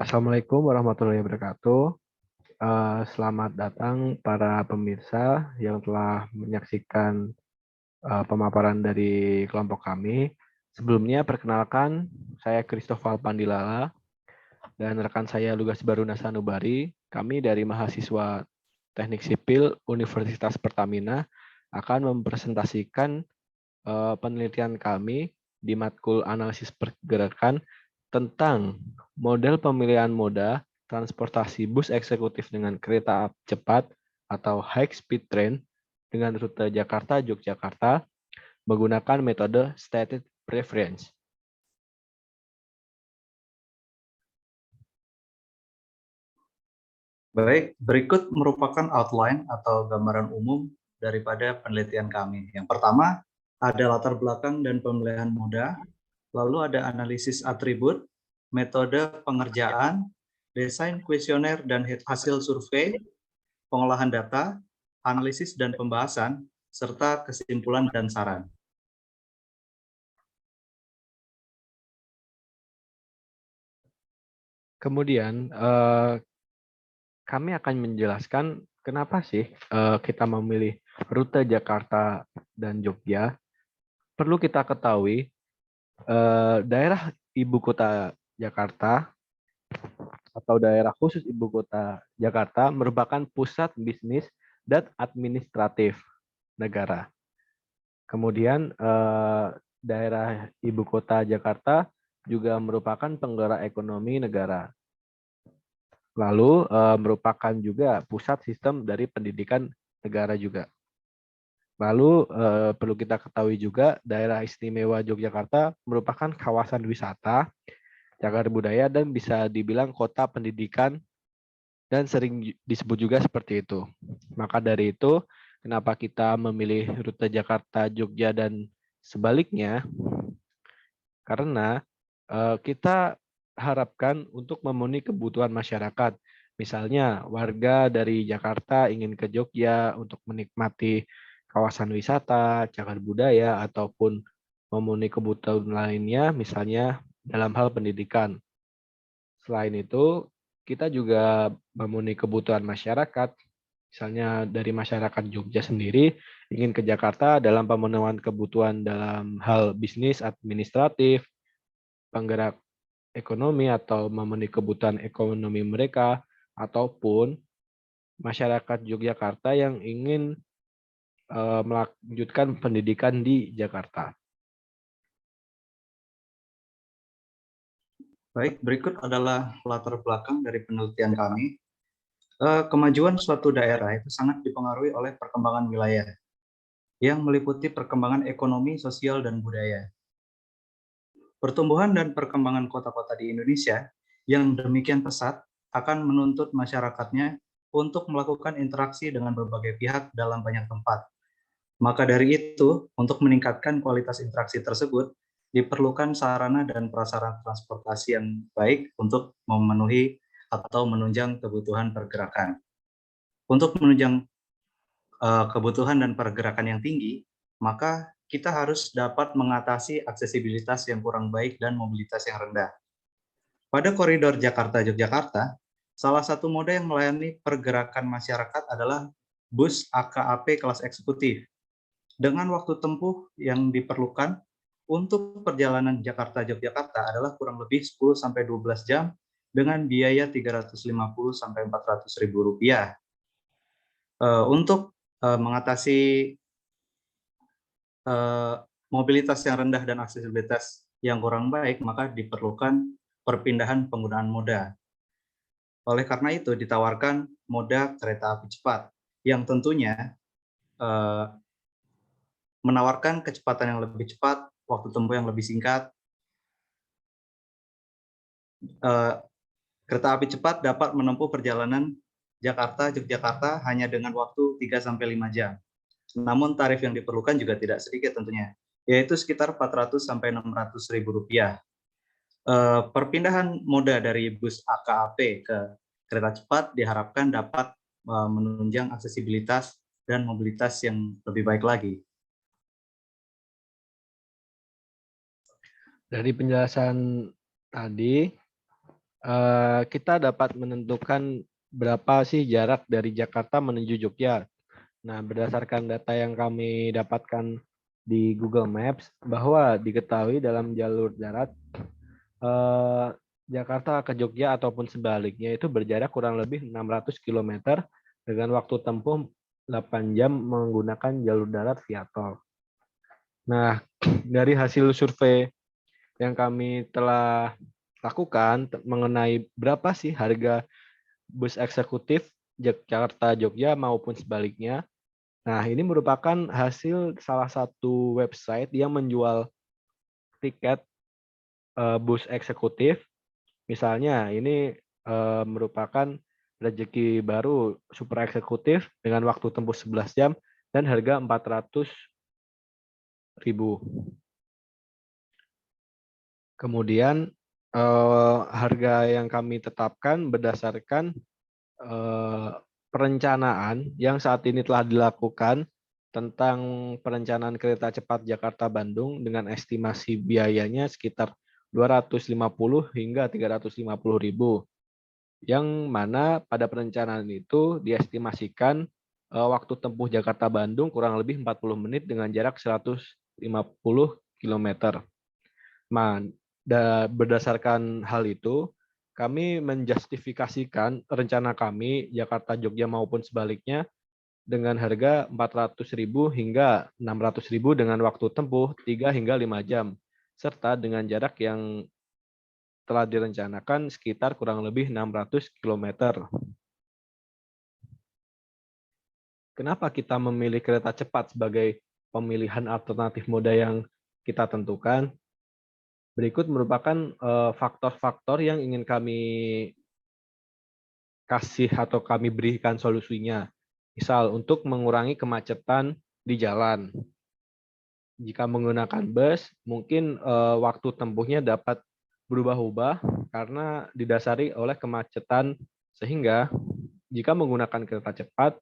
Assalamualaikum warahmatullahi wabarakatuh. Selamat datang para pemirsa yang telah menyaksikan pemaparan dari kelompok kami. Sebelumnya, perkenalkan, saya Christopher Pandilala dan rekan saya Lugas Baruna Sanubari. Kami dari mahasiswa Teknik Sipil Universitas Pertamina akan mempresentasikan penelitian kami di matkul analisis pergerakan tentang model pemilihan moda transportasi bus eksekutif dengan kereta cepat atau high speed train dengan rute Jakarta-Yogyakarta menggunakan metode stated preference. Baik, berikut merupakan outline atau gambaran umum daripada penelitian kami. Yang pertama, ada latar belakang dan pemilihan moda, lalu ada analisis atribut, metode pengerjaan, desain kuesioner dan hasil survei, pengolahan data, analisis dan pembahasan, serta kesimpulan dan saran. Kemudian kami akan menjelaskan kenapa sih kita memilih rute Jakarta dan Jogja. Perlu kita ketahui daerah ibu kota Jakarta atau daerah khusus ibu kota Jakarta merupakan pusat bisnis dan administratif negara. Kemudian daerah ibu kota Jakarta juga merupakan penggerak ekonomi negara. Lalu merupakan juga pusat sistem dari pendidikan negara juga. Lalu perlu kita ketahui juga daerah istimewa Yogyakarta merupakan kawasan wisata, cagar budaya dan bisa dibilang kota pendidikan dan sering disebut juga seperti itu. Maka dari itu, kenapa kita memilih rute Jakarta, Jogja dan sebaliknya? Karena kita harapkan untuk memenuhi kebutuhan masyarakat. Misalnya warga dari Jakarta ingin ke Jogja untuk menikmati kawasan wisata, cagar budaya, ataupun memenuhi kebutuhan lainnya, misalnya dalam hal pendidikan. Selain itu, kita juga memenuhi kebutuhan masyarakat, misalnya dari masyarakat Jogja sendiri ingin ke Jakarta dalam pemenuhan kebutuhan dalam hal bisnis, administratif, penggerak ekonomi atau memenuhi kebutuhan ekonomi mereka, ataupun masyarakat Yogyakarta yang ingin melanjutkan pendidikan di Jakarta. Baik, berikut adalah latar belakang dari penelitian kami. Kemajuan suatu daerah itu sangat dipengaruhi oleh perkembangan wilayah yang meliputi perkembangan ekonomi, sosial, dan budaya. Pertumbuhan dan perkembangan kota-kota di Indonesia yang demikian pesat akan menuntut masyarakatnya untuk melakukan interaksi dengan berbagai pihak dalam banyak tempat. Maka dari itu, untuk meningkatkan kualitas interaksi tersebut, diperlukan sarana dan prasarana transportasi yang baik untuk memenuhi atau menunjang kebutuhan pergerakan. Untuk menunjang kebutuhan dan pergerakan yang tinggi, maka kita harus dapat mengatasi aksesibilitas yang kurang baik dan mobilitas yang rendah. Pada koridor Jakarta-Yogyakarta, salah satu moda yang melayani pergerakan masyarakat adalah bus AKAP kelas eksekutif. Dengan waktu tempuh yang diperlukan untuk perjalanan Jakarta-Yogyakarta adalah kurang lebih 10-12 jam dengan biaya 350-400 ribu rupiah. Untuk mengatasi mobilitas yang rendah dan aksesibilitas yang kurang baik, maka diperlukan perpindahan penggunaan moda. Oleh karena itu, ditawarkan moda kereta api cepat yang tentunya menawarkan kecepatan yang lebih cepat, waktu tempuh yang lebih singkat. Kereta api cepat dapat menempuh perjalanan Jakarta-Yogyakarta hanya dengan waktu 3-5 jam. Namun tarif yang diperlukan juga tidak sedikit tentunya, yaitu sekitar 400-600 ribu rupiah. Perpindahan moda dari bus AKAP ke kereta cepat diharapkan dapat menunjang aksesibilitas dan mobilitas yang lebih baik lagi. Dari penjelasan tadi, kita dapat menentukan berapa sih jarak dari Jakarta menuju Jogja. Nah, berdasarkan data yang kami dapatkan di Google Maps, bahwa diketahui dalam jalur darat eh, Jakarta ke Jogja ataupun sebaliknya itu berjarak kurang lebih 600 km dengan waktu tempuh 8 jam menggunakan jalur darat via tol. Nah, dari hasil survei yang kami telah lakukan mengenai berapa sih harga bus eksekutif Jakarta Jogja maupun sebaliknya. Nah, ini merupakan hasil salah satu website yang menjual tiket bus eksekutif. Misalnya, ini merupakan rezeki baru super eksekutif dengan waktu tempuh 11 jam dan harga 400.000. Kemudian harga yang kami tetapkan berdasarkan perencanaan yang saat ini telah dilakukan tentang perencanaan kereta cepat Jakarta-Bandung dengan estimasi biayanya sekitar 250 hingga 350.000. Yang mana pada perencanaan itu diestimasikan waktu tempuh Jakarta-Bandung kurang lebih 40 menit dengan jarak 150 km. Nah, berdasarkan hal itu, kami menjustifikasikan rencana kami Jakarta-Jogja maupun sebaliknya dengan harga 400.000 hingga 600.000 dengan waktu tempuh 3 hingga 5 jam, serta dengan jarak yang telah direncanakan sekitar kurang lebih 600 km. Kenapa kita memilih kereta cepat sebagai pemilihan alternatif moda yang kita tentukan? Berikut merupakan faktor-faktor yang ingin kami kasih atau kami berikan solusinya. Misal, untuk mengurangi kemacetan di jalan. Jika menggunakan bus, mungkin waktu tempuhnya dapat berubah-ubah karena didasari oleh kemacetan, sehingga jika menggunakan kereta cepat,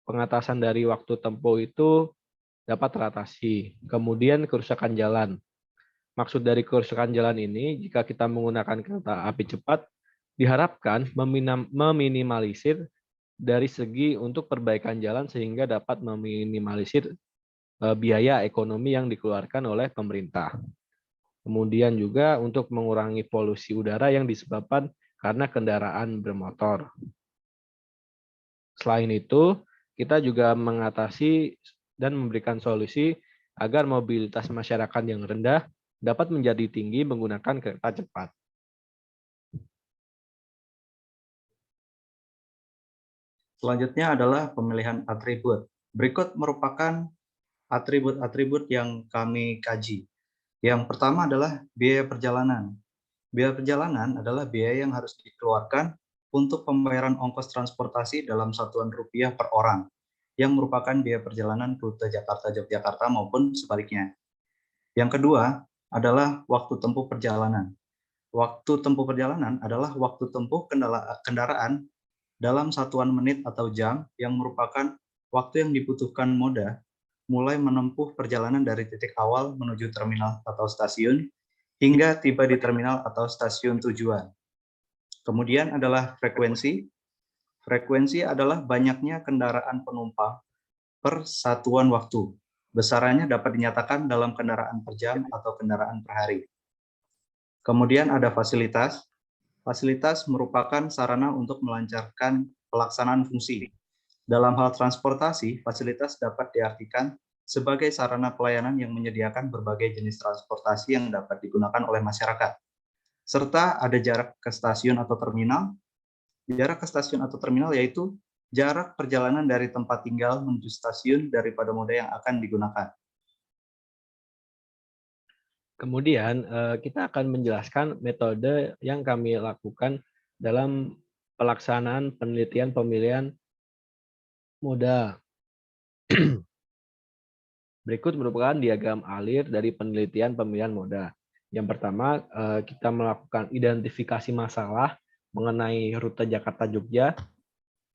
pengatasan dari waktu tempuh itu dapat teratasi. Kemudian kerusakan jalan. Maksud dari kerusakan jalan ini, jika kita menggunakan kereta api cepat, diharapkan meminimalisir dari segi untuk perbaikan jalan sehingga dapat meminimalisir biaya ekonomi yang dikeluarkan oleh pemerintah. Kemudian juga untuk mengurangi polusi udara yang disebabkan karena kendaraan bermotor. Selain itu, kita juga mengatasi dan memberikan solusi agar mobilitas masyarakat yang rendah dapat menjadi tinggi menggunakan kereta cepat. Selanjutnya adalah pemilihan atribut. Berikut merupakan atribut-atribut yang kami kaji. Yang pertama adalah biaya perjalanan. Biaya perjalanan adalah biaya yang harus dikeluarkan untuk pembayaran ongkos transportasi dalam satuan rupiah per orang, yang merupakan biaya perjalanan rute Jakarta-Yogyakarta maupun sebaliknya. Yang kedua adalah waktu tempuh perjalanan. Waktu tempuh perjalanan adalah waktu tempuh kendaraan dalam satuan menit atau jam yang merupakan waktu yang dibutuhkan moda mulai menempuh perjalanan dari titik awal menuju terminal atau stasiun hingga tiba di terminal atau stasiun tujuan. Kemudian adalah frekuensi. Frekuensi adalah banyaknya kendaraan penumpang per satuan waktu. Besarannya dapat dinyatakan dalam kendaraan per jam atau kendaraan per hari. Kemudian ada fasilitas. Fasilitas merupakan sarana untuk melancarkan pelaksanaan fungsi. Dalam hal transportasi, fasilitas dapat diartikan sebagai sarana pelayanan yang menyediakan berbagai jenis transportasi yang dapat digunakan oleh masyarakat. Serta ada jarak ke stasiun atau terminal. Jarak ke stasiun atau terminal yaitu jarak perjalanan dari tempat tinggal menuju stasiun daripada moda yang akan digunakan. Kemudian kita akan menjelaskan metode yang kami lakukan dalam pelaksanaan penelitian pemilihan moda. Berikut merupakan diagram alir dari penelitian pemilihan moda. Yang pertama, kita melakukan identifikasi masalah mengenai rute Jakarta-Jogja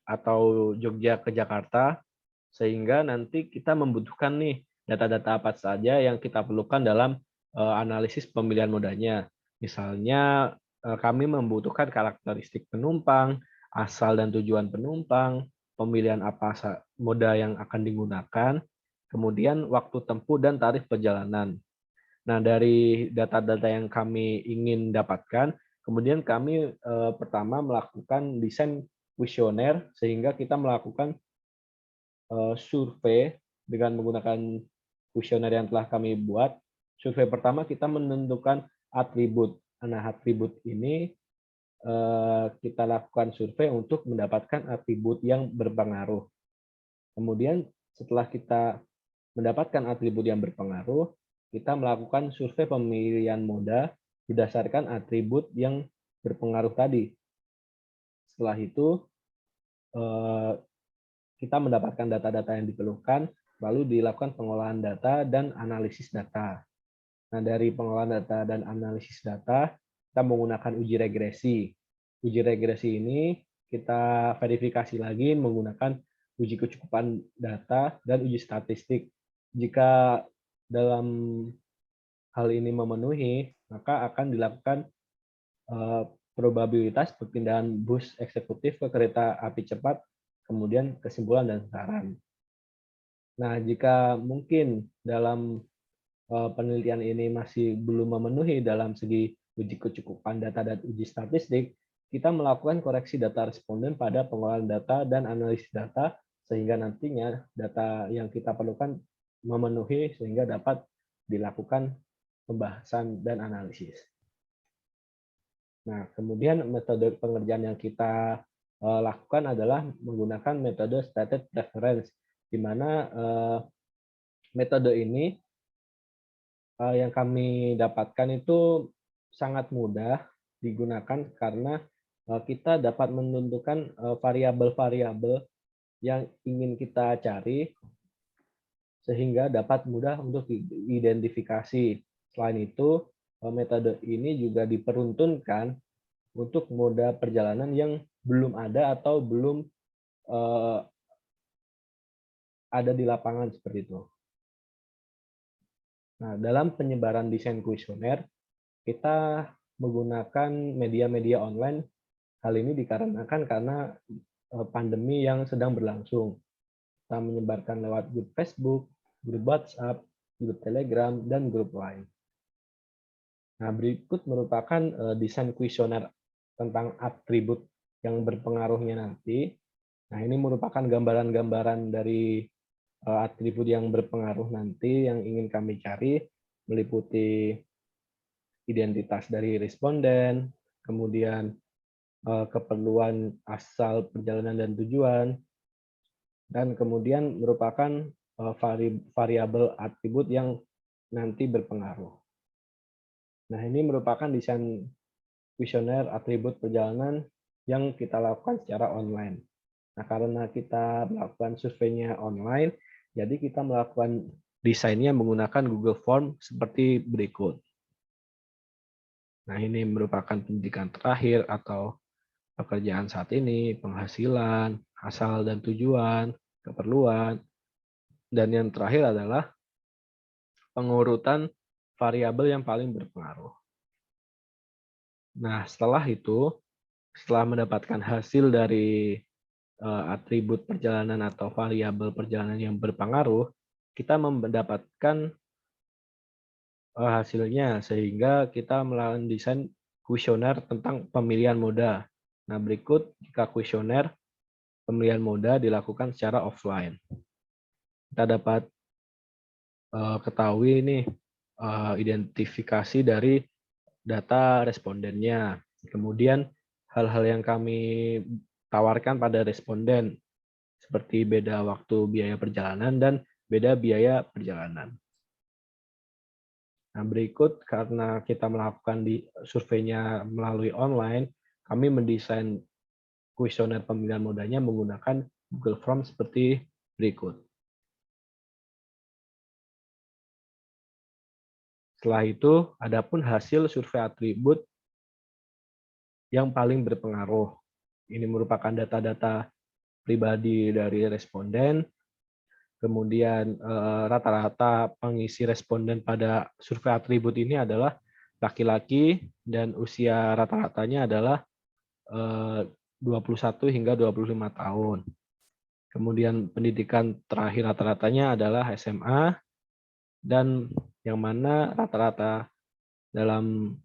atau Jogja ke Jakarta, sehingga nanti kita membutuhkan nih data-data apa saja yang kita perlukan dalam analisis pemilihan modanya. Misalnya kami membutuhkan karakteristik penumpang, asal dan tujuan penumpang, pemilihan moda yang akan digunakan, kemudian waktu tempuh dan tarif perjalanan. Nah, dari data-data yang kami ingin dapatkan, kemudian kami pertama melakukan desain kuesioner sehingga kita melakukan survei dengan menggunakan kuesioner yang telah kami buat. Survei pertama kita menentukan atribut. Nah, atribut ini kita lakukan survei untuk mendapatkan atribut yang berpengaruh. Kemudian setelah kita mendapatkan atribut yang berpengaruh, kita melakukan survei pemilihan moda berdasarkan atribut yang berpengaruh tadi. Setelah itu, kita mendapatkan data-data yang diperlukan, lalu dilakukan pengolahan data dan analisis data. Nah, dari pengolahan data dan analisis data, kita menggunakan uji regresi. Uji regresi ini kita verifikasi lagi menggunakan uji kecukupan data dan uji statistik. Jika dalam hal ini memenuhi, maka akan dilakukan probabilitas perpindahan bus eksekutif ke kereta api cepat, kemudian kesimpulan dan saran. Nah, jika mungkin dalam penelitian ini masih belum memenuhi dalam segi uji kecukupan data dan uji statistik, kita melakukan koreksi data responden pada pengolahan data dan analisis data, sehingga nantinya data yang kita perlukan memenuhi sehingga dapat dilakukan pembahasan dan analisis. Nah, kemudian metode pengerjaan yang kita lakukan adalah menggunakan metode stated preference, di mana metode ini yang kami dapatkan itu sangat mudah digunakan karena kita dapat menentukan variabel-variabel yang ingin kita cari sehingga dapat mudah untuk diidentifikasi. Selain itu, metode ini juga diperuntukkan untuk moda perjalanan yang belum ada atau belum ada di lapangan seperti itu. Nah, dalam penyebaran desain kuesioner, kita menggunakan media-media online. Hal ini dikarenakan karena pandemi yang sedang berlangsung. Kita menyebarkan lewat grup Facebook, grup WhatsApp, grup Telegram, dan grup Line. Nah, berikut merupakan desain kuesioner tentang atribut yang berpengaruhnya nanti. Nah, ini merupakan gambaran-gambaran dari atribut yang berpengaruh nanti yang ingin kami cari, meliputi identitas dari responden, kemudian keperluan asal perjalanan dan tujuan, dan kemudian merupakan variabel atribut yang nanti berpengaruh. Nah, ini merupakan desain kuesioner atribut perjalanan yang kita lakukan secara online. Nah, karena kita melakukan surveinya online, jadi kita melakukan desainnya menggunakan Google Form seperti berikut. Nah, ini merupakan pendidikan terakhir atau pekerjaan saat ini, penghasilan, asal dan tujuan, keperluan, dan yang terakhir adalah pengurutan variabel yang paling berpengaruh. Nah, setelah itu, setelah mendapatkan hasil dari atribut perjalanan atau variabel perjalanan yang berpengaruh, kita mendapatkan hasilnya sehingga kita melakukan desain kuesioner tentang pemilihan moda. Nah, berikut jika kuesioner pemilihan moda dilakukan secara offline. Kita dapat ketahui nih identifikasi dari data respondennya. Kemudian hal-hal yang kami tawarkan pada responden seperti beda waktu biaya perjalanan dan beda biaya perjalanan. Nah, berikut karena kita melakukan surveinya melalui online, kami mendesain kuesioner pemilihan modanya menggunakan Google Form seperti berikut. Setelah itu, adapun hasil survei atribut yang paling berpengaruh. Ini merupakan data-data pribadi dari responden, kemudian rata-rata pengisi responden pada survei atribut ini adalah laki-laki dan usia rata-ratanya adalah 21 hingga 25 tahun. Kemudian pendidikan terakhir rata-ratanya adalah SMA, dan yang mana rata-rata dalam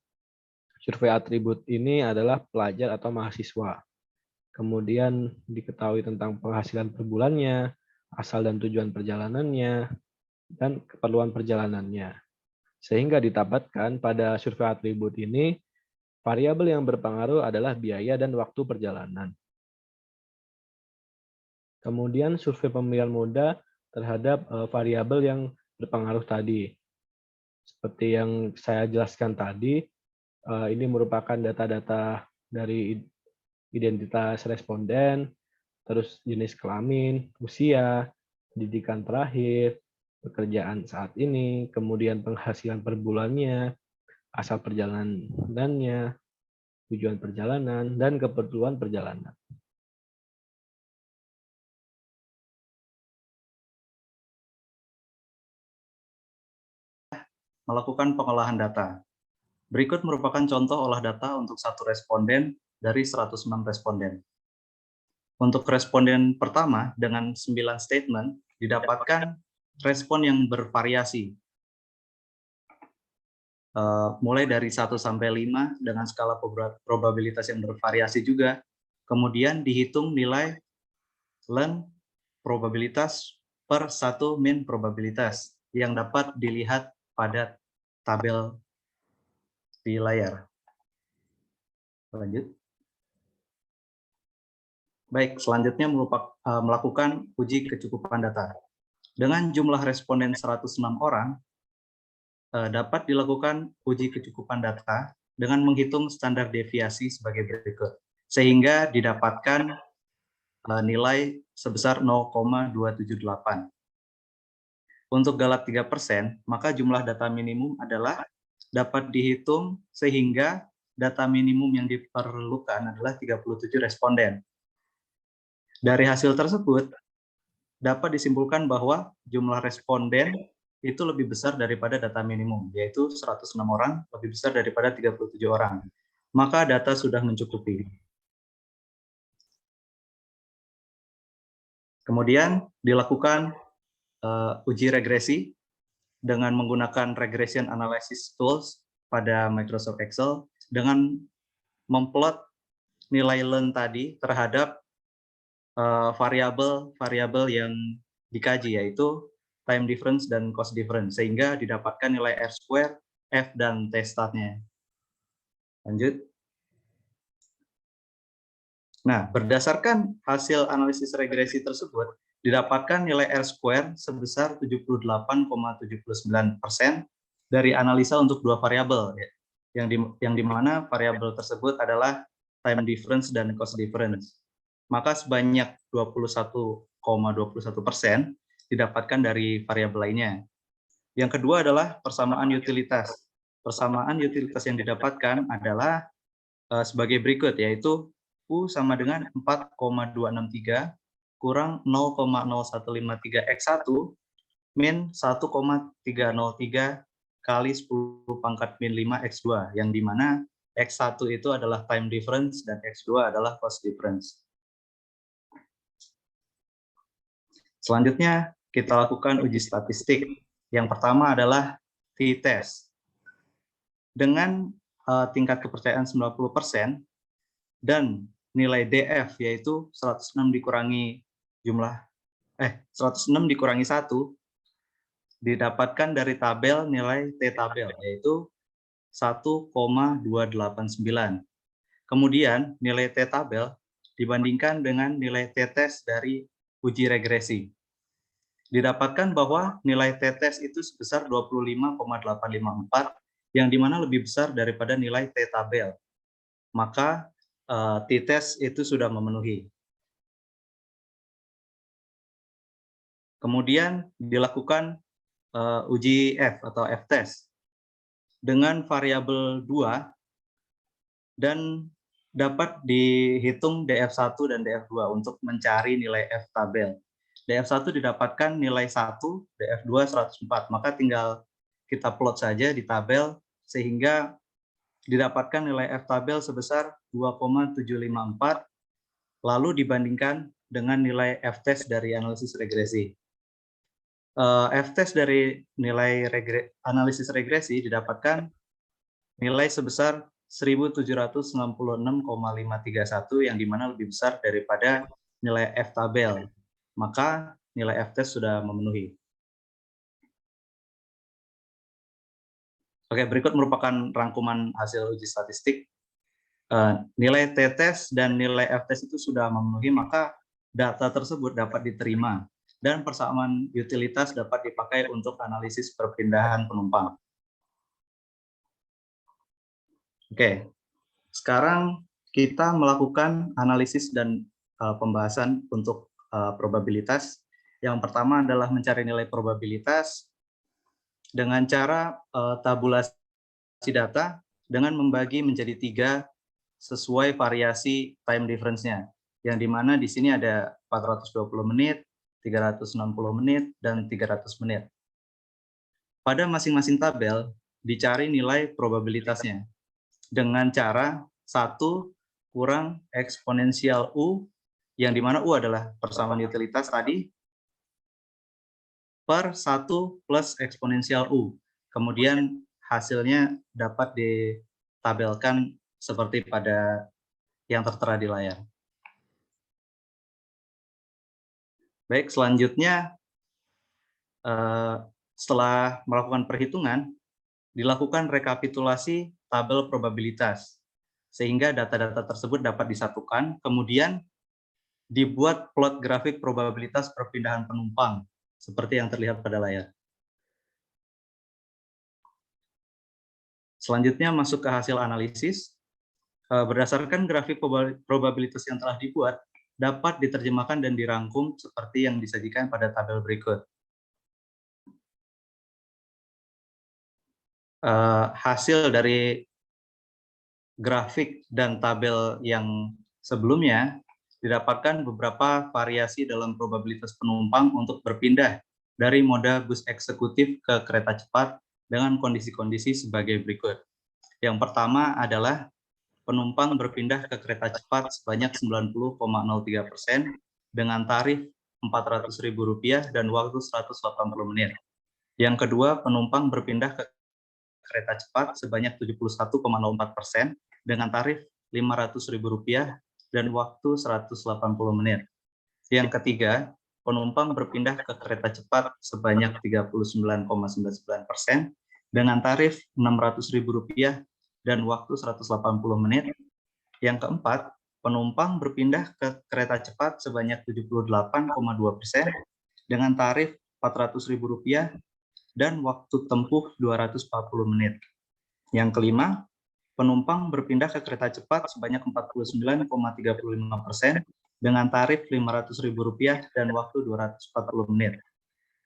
survei atribut ini adalah pelajar atau mahasiswa. Kemudian diketahui tentang penghasilan per bulannya, asal dan tujuan perjalanannya, dan keperluan perjalanannya. Sehingga didapatkan pada survei atribut ini, variabel yang berpengaruh adalah biaya dan waktu perjalanan. Kemudian survei pemilihan muda terhadap variabel yang berpengaruh tadi. Seperti yang saya jelaskan tadi, ini merupakan data-data dari identitas responden, terus jenis kelamin, usia, pendidikan terakhir, pekerjaan saat ini, kemudian penghasilan per bulannya, asal perjalanannya, tujuan perjalanan, dan keperluan perjalanan. Melakukan pengolahan data. Berikut merupakan contoh olah data untuk satu responden dari 106 responden. Untuk responden pertama dengan 9 statement, didapatkan respon yang bervariasi. Mulai dari 1 sampai 5 dengan skala probabilitas yang bervariasi juga. Kemudian dihitung nilai learn probabilitas per 1 mean probabilitas yang dapat dilihat pada tabel di layar. Lanjut. Baik, selanjutnya melakukan uji kecukupan data. Dengan jumlah responden 106 orang, dapat dilakukan uji kecukupan data dengan menghitung standar deviasi sebagai berikut, sehingga didapatkan nilai sebesar 0,278. Untuk galak 3%, maka jumlah data minimum adalah dapat dihitung sehingga data minimum yang diperlukan adalah 37 responden. Dari hasil tersebut, dapat disimpulkan bahwa jumlah responden itu lebih besar daripada data minimum, yaitu 106 orang lebih besar daripada 37 orang. Maka data sudah mencukupi. Kemudian dilakukan uji regresi dengan menggunakan regression analysis tools pada Microsoft Excel dengan memplot nilai learn tadi terhadap variabel yang dikaji, yaitu time difference dan cost difference, sehingga didapatkan nilai R-square, F, dan T-statnya. Lanjut. Nah, berdasarkan hasil analisis regresi tersebut, didapatkan nilai R-square sebesar 78,79% dari analisa untuk dua variabel, yang dimana variabel tersebut adalah time difference dan cost difference. Maka sebanyak 21,21% didapatkan dari variabel lainnya. Yang kedua adalah persamaan utilitas. Persamaan utilitas yang didapatkan adalah sebagai berikut, yaitu U sama dengan 4,263 kurang 0,0153 X1 min 1,303 kali 10 pangkat min 5 X2, yang dimana X1 itu adalah time difference dan X2 adalah cost difference. Selanjutnya, kita lakukan uji statistik. Yang pertama adalah t-test. Dengan tingkat kepercayaan 90% dan nilai DF yaitu 106 dikurangi 106 dikurangi 1, didapatkan dari tabel nilai T-tabel, yaitu 1,289. Kemudian nilai T-tabel dibandingkan dengan nilai T-test dari uji regresi. Didapatkan bahwa nilai T-test itu sebesar 25,854, yang dimana lebih besar daripada nilai T-tabel. Maka t-test itu sudah memenuhi. Kemudian dilakukan uji F atau F-test dengan variabel 2 dan dapat dihitung DF1 dan DF2 untuk mencari nilai F-tabel. DF1 didapatkan nilai 1, DF2 104, maka tinggal kita plot saja di tabel sehingga didapatkan nilai F-tabel sebesar 2,754, lalu dibandingkan dengan nilai F-test dari analisis regresi. F-test dari nilai analisis regresi didapatkan nilai sebesar 1796,531 yang dimana lebih besar daripada nilai F-tabel. Maka nilai F-test sudah memenuhi. Oke, berikut merupakan rangkuman hasil uji statistik. Nilai T-test dan nilai F-test itu sudah memenuhi, maka data tersebut dapat diterima dan persamaan utilitas dapat dipakai untuk analisis perpindahan penumpang. Oke, sekarang kita melakukan analisis dan pembahasan untuk probabilitas. Yang pertama adalah mencari nilai probabilitas dengan cara tabulasi data dengan membagi menjadi 3 sesuai variasi time difference-nya. Yang dimana di sini ada 420 menit, 360 menit, dan 300 menit. Pada masing-masing tabel, dicari nilai probabilitasnya dengan cara 1 kurang eksponensial U, yang dimana U adalah persamaan utilitas tadi, per 1 plus eksponensial U. Kemudian hasilnya dapat ditabelkan seperti pada yang tertera di layar. Baik, selanjutnya setelah melakukan perhitungan, dilakukan rekapitulasi tabel probabilitas, sehingga data-data tersebut dapat disatukan, kemudian dibuat plot grafik probabilitas perpindahan penumpang, seperti yang terlihat pada layar. Selanjutnya masuk ke hasil analisis. Berdasarkan grafik probabilitas yang telah dibuat, dapat diterjemahkan dan dirangkum seperti yang disajikan pada tabel berikut. Hasil dari grafik dan tabel yang sebelumnya didapatkan beberapa variasi dalam probabilitas penumpang untuk berpindah dari moda bus eksekutif ke kereta cepat dengan kondisi-kondisi sebagai berikut. Yang pertama adalah penumpang berpindah ke kereta cepat sebanyak 90,03% dengan tarif Rp400.000 dan waktu 180 menit. Yang kedua, penumpang berpindah ke kereta cepat sebanyak 71,04% dengan tarif Rp500.000 dan waktu 180 menit. Yang ketiga, penumpang berpindah ke kereta cepat sebanyak 39,99% dengan tarif Rp600.000 dan waktu 180 menit. Yang keempat, penumpang berpindah ke kereta cepat sebanyak 78,2% dengan tarif Rp400.000 dan waktu tempuh 240 menit. Yang kelima, penumpang berpindah ke kereta cepat sebanyak 49,35% dengan tarif Rp500.000 dan waktu 240 menit.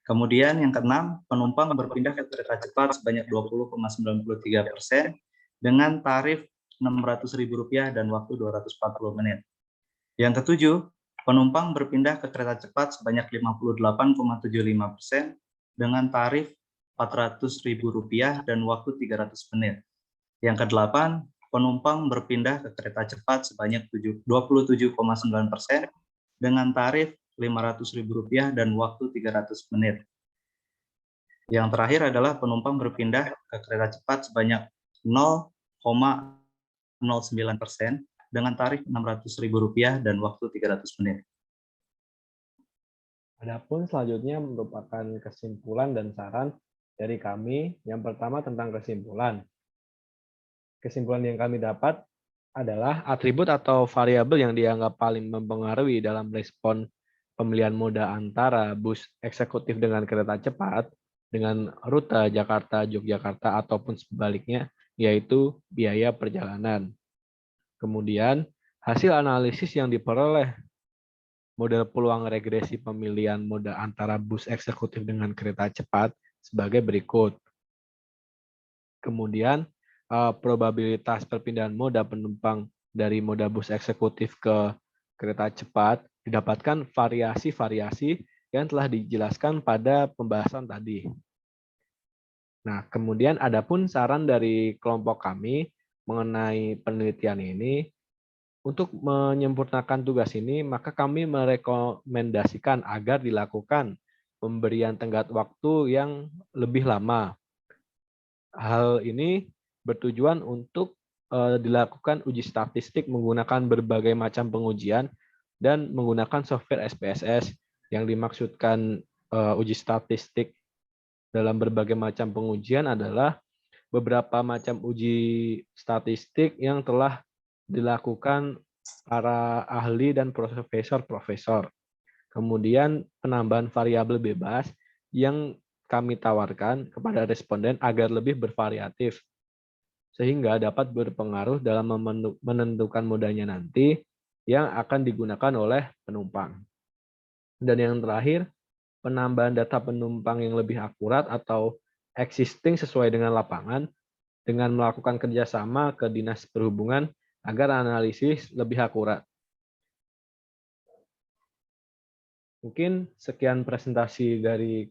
Kemudian yang keenam, penumpang berpindah ke kereta cepat sebanyak 20,93% dengan tarif Rp600.000 dan waktu 240 menit. Yang ketujuh, penumpang berpindah ke kereta cepat sebanyak 58,75% dengan tarif Rp400.000 dan waktu 300 menit. Yang kedelapan, penumpang berpindah ke kereta cepat sebanyak 27,9% dengan tarif Rp500.000 dan waktu 300 menit. Yang terakhir adalah penumpang berpindah ke kereta cepat sebanyak 0,09% dengan tarif Rp600.000 dan waktu 300 menit. Adapun selanjutnya merupakan kesimpulan dan saran dari kami. Yang pertama tentang kesimpulan. Kesimpulan yang kami dapat adalah atribut atau variabel yang dianggap paling mempengaruhi dalam respon pemilihan moda antara bus eksekutif dengan kereta cepat dengan rute Jakarta-Yogyakarta ataupun sebaliknya, yaitu biaya perjalanan. Kemudian, hasil analisis yang diperoleh model peluang regresi pemilihan moda antara bus eksekutif dengan kereta cepat sebagai berikut. Kemudian, probabilitas perpindahan moda penumpang dari moda bus eksekutif ke kereta cepat didapatkan variasi-variasi yang telah dijelaskan pada pembahasan tadi. Nah, kemudian adapun saran dari kelompok kami mengenai penelitian ini, untuk menyempurnakan tugas ini, maka kami merekomendasikan agar dilakukan pemberian tenggat waktu yang lebih lama. Hal ini bertujuan untuk dilakukan uji statistik menggunakan berbagai macam pengujian dan menggunakan software SPSS. Yang dimaksudkan uji statistik dalam berbagai macam pengujian adalah beberapa macam uji statistik yang telah dilakukan para ahli dan profesor-profesor. Kemudian penambahan variabel bebas yang kami tawarkan kepada responden agar lebih bervariatif, sehingga dapat berpengaruh dalam menentukan modanya nanti yang akan digunakan oleh penumpang. Dan yang terakhir, penambahan data penumpang yang lebih akurat atau existing sesuai dengan lapangan dengan melakukan kerjasama ke Dinas Perhubungan agar analisis lebih akurat. Mungkin sekian presentasi dari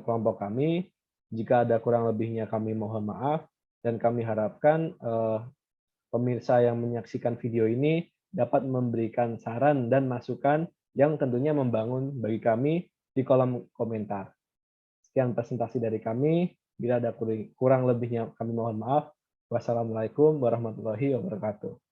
kelompok kami. Jika ada kurang lebihnya kami mohon maaf dan kami harapkan pemirsa yang menyaksikan video ini dapat memberikan saran dan masukan yang tentunya membangun bagi kami di kolom komentar. Sekian presentasi dari kami. Bila ada kurang lebihnya kami mohon maaf. Wassalamualaikum warahmatullahi wabarakatuh.